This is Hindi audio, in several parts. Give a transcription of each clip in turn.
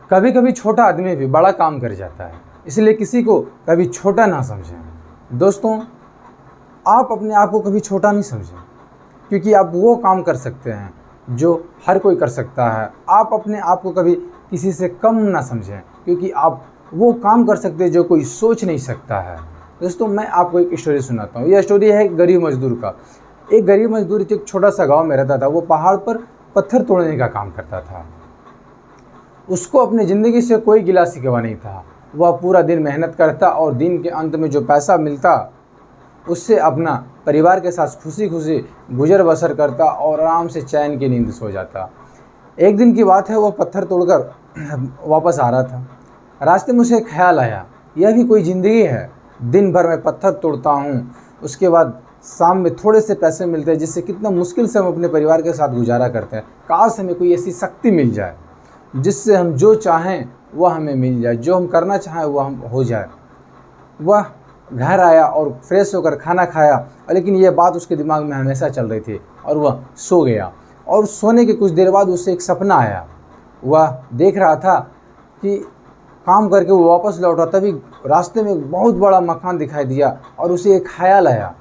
कभी कभी छोटा आदमी भी बड़ा काम कर जाता है, इसलिए किसी को कभी छोटा ना समझें। दोस्तों, आप अपने आप को कभी छोटा नहीं समझें, क्योंकि आप वो काम कर सकते हैं जो हर कोई कर सकता है। आप अपने आप को कभी किसी से कम ना समझें, क्योंकि आप वो काम कर सकते हैं जो कोई सोच नहीं सकता है। दोस्तों, मैं आपको एक स्टोरी सुनाता हूँ। यह स्टोरी है एक गरीब मजदूर का। एक गरीब मजदूर एक छोटा सा गांव में रहता था। वो पहाड़ पर पत्थर तोड़ने का काम करता था। उसको अपनी ज़िंदगी से कोई गिला शिकवा नहीं था। वह पूरा दिन मेहनत करता और दिन के अंत में जो पैसा मिलता उससे अपना परिवार के साथ खुशी खुशी गुजर बसर करता और आराम से चैन की नींद सो जाता। एक दिन की बात है, वह पत्थर तोड़कर वापस आ रहा था। रास्ते में उसे ख्याल आया, यह भी कोई ज़िंदगी है। दिन भर मैं पत्थर तोड़ता हूँ, उसके बाद शाम में थोड़े से पैसे मिलते हैं, जिससे कितना मुश्किल से हम अपने परिवार के साथ गुजारा करते हैं। काश हमें कोई ऐसी शक्ति मिल जाए जिससे हम जो चाहें वह हमें मिल जाए, जो हम करना चाहें वह हम हो जाए। वह घर आया और फ्रेश होकर खाना खाया, लेकिन यह बात उसके दिमाग में हमेशा चल रही थी और वह सो गया। और सोने के कुछ देर बाद उसे एक सपना आया। वह देख रहा था कि काम करके वो वापस लौटा, तभी रास्ते में एक बहुत बड़ा मकान दिखाई दिया और उसे एक ख्याल आया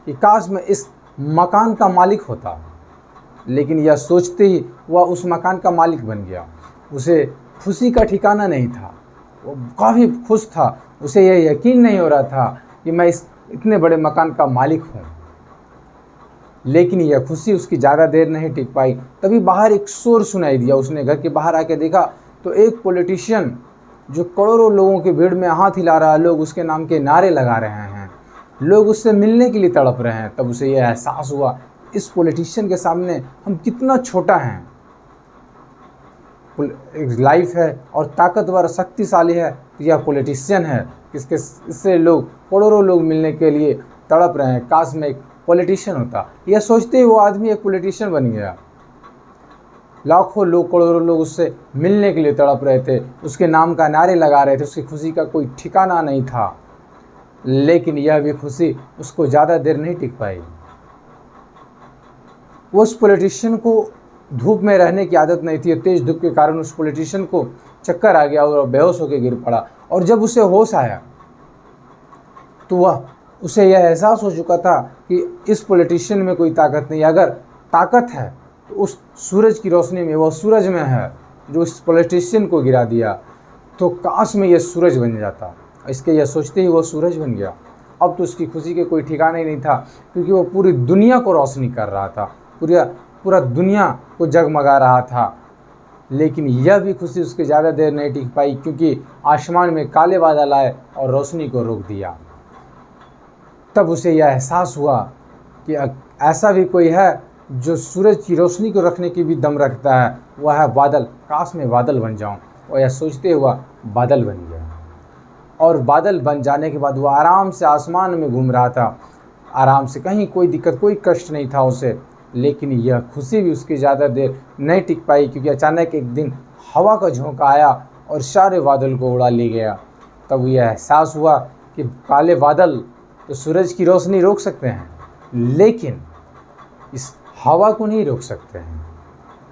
कि काश मैं इस मकान का मालिक होता। लेकिन यह सोचते ही वह उस मकान का मालिक बन गया। उसे खुशी का ठिकाना नहीं था। वो काफ़ी खुश था। उसे यह यकीन नहीं हो रहा था कि मैं इस इतने बड़े मकान का मालिक हूँ। लेकिन यह खुशी उसकी ज़्यादा देर नहीं टिक पाई। तभी बाहर एक शोर सुनाई दिया। उसने घर के बाहर आके देखा तो एक पॉलिटिशियन जो करोड़ों लोगों की भीड़ में हाथ हिला रहा है, लोग उसके नाम के नारे लगा रहे हैं, लोग उससे मिलने के लिए तड़प रहे हैं। तब उसे यह एहसास हुआ, इस पॉलिटिशियन के सामने हम कितना छोटा हैं। एक लाइफ है और ताकतवर शक्तिशाली है, तो यह पॉलिटिशियन है। इससे लोग करोड़ों लोग मिलने के लिए तड़प रहे हैं। काश मैं एक पॉलिटिशियन होता। यह सोचते ही वो आदमी एक पॉलिटिशियन बन गया। लाखों लोग, करोड़ों लोग उससे मिलने के लिए तड़प रहे थे, उसके नाम का नारे लगा रहे थे। उसकी खुशी का कोई ठिकाना नहीं था। लेकिन यह भी खुशी उसको ज़्यादा देर नहीं टिक पाई। उस पॉलिटिशियन को धूप में रहने की आदत नहीं थी। तेज धूप के कारण उस पॉलिटिशियन को चक्कर आ गया और बेहोश होकर गिर पड़ा। और जब उसे होश आया तो उसे यह एहसास हो चुका था कि इस पॉलिटिशियन में कोई ताकत नहीं। अगर ताकत है तो उस सूरज की रोशनी में, वह सूरज में है जो इस पॉलिटिशियन को गिरा दिया। तो काश में यह सूरज बन जाता। इसके यह सोचते ही वह सूरज बन गया। अब तो उसकी खुशी के कोई ठिकाना ही नहीं था, क्योंकि वह पूरी दुनिया को रोशनी कर रहा था, पूरा दुनिया को जगमगा रहा था। लेकिन यह भी खुशी उसके ज़्यादा देर नहीं टिक पाई, क्योंकि आसमान में काले बादल आए और रोशनी को रोक दिया। तब उसे यह एहसास हुआ कि ऐसा भी कोई है जो सूरज की रोशनी को रखने की भी दम रखता है, वह है बादल। काश मैं बादल बन जाऊं। और यह सोचते हुआ बादल बन गया। और बादल बन जाने के बाद वह आराम से आसमान में घूम रहा था, आराम से, कहीं कोई दिक्कत, कोई कष्ट नहीं था उसे। लेकिन यह खुशी भी उसकी ज़्यादा देर नहीं टिक पाई, क्योंकि अचानक एक दिन हवा का झोंका आया और सारे बादल को उड़ा ले गया। तब यह एहसास हुआ कि काले बादल तो सूरज की रोशनी रोक सकते हैं, लेकिन इस हवा को नहीं रोक सकते हैं।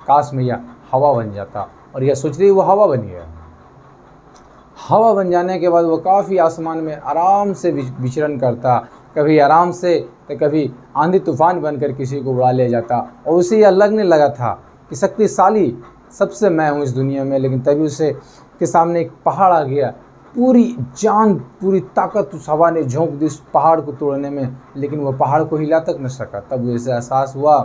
काश में यह हवा बन जाता। और यह सोचते ही वो हवा बन गया। हवा बन जाने के बाद वो काफ़ी आसमान में आराम से विचरण करता, कभी आराम से तो कभी आंधी तूफान बनकर किसी को उड़ा ले जाता। और उसे यह लगने लगा था कि शक्तिशाली सबसे मैं हूँ इस दुनिया में। लेकिन तभी उसे के सामने एक पहाड़ आ गया। पूरी जान, पूरी ताकत उस हवा ने झोंक दी उस पहाड़ को तोड़ने में, लेकिन वह पहाड़ को हिला तक न सका। तब उसे एहसास हुआ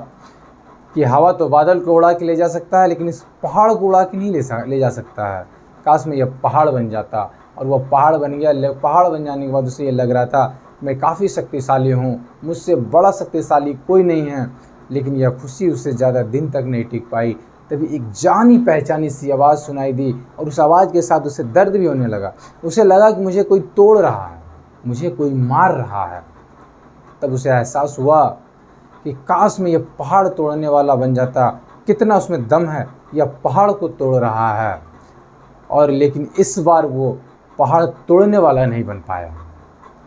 कि हवा तो बादल को उड़ा के ले जा सकता है, लेकिन इस पहाड़ को उड़ा के नहीं ले जा सकता है। काश में यह पहाड़ बन जाता। और वह पहाड़ बन गया। पहाड़ बन जाने के बाद उसे ये लग रहा था मैं काफ़ी शक्तिशाली हूँ, मुझसे बड़ा शक्तिशाली कोई नहीं है। लेकिन यह खुशी उसे ज़्यादा दिन तक नहीं टिक पाई। तभी एक जानी पहचानी सी आवाज़ सुनाई दी और उस आवाज़ के साथ उसे दर्द भी होने लगा। उसे लगा कि मुझे कोई तोड़ रहा है, मुझे कोई मार रहा है। तब उसे एहसास हुआ कि काश में यह पहाड़ तोड़ने वाला बन जाता। कितना उसमें दम है, यह पहाड़ को तोड़ रहा है। और लेकिन इस बार वो पहाड़ तोड़ने वाला नहीं बन पाया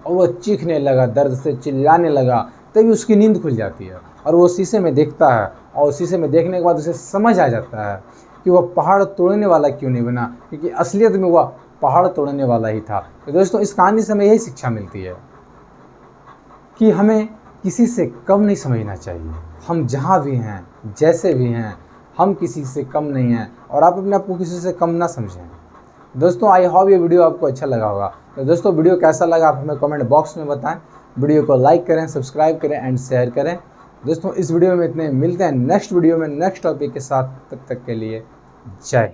और वह चीखने लगा, दर्द से चिल्लाने लगा। तभी उसकी नींद खुल जाती है और वो शीशे में देखता है। और शीशे में देखने के बाद उसे समझ आ जाता है कि वह पहाड़ तोड़ने वाला क्यों नहीं बना, क्योंकि असलियत में वह पहाड़ तोड़ने वाला ही था। तो दोस्तों इस कहानी से हमें यही शिक्षा मिलती है कि हमें किसी से कम नहीं समझना चाहिए। हम जहाँ भी हैं, जैसे भी हैं, हम किसी से कम नहीं हैं और आप अपने आप को किसी से कम ना समझें। दोस्तों आई होप ये वीडियो आपको अच्छा लगा होगा। तो दोस्तों वीडियो कैसा लगा आप हमें कमेंट बॉक्स में बताएं। वीडियो को लाइक करें, सब्सक्राइब करें एंड शेयर करें। दोस्तों इस वीडियो में इतने, मिलते हैं नेक्स्ट वीडियो में नेक्स्ट टॉपिक के साथ। तब तक के लिए जय।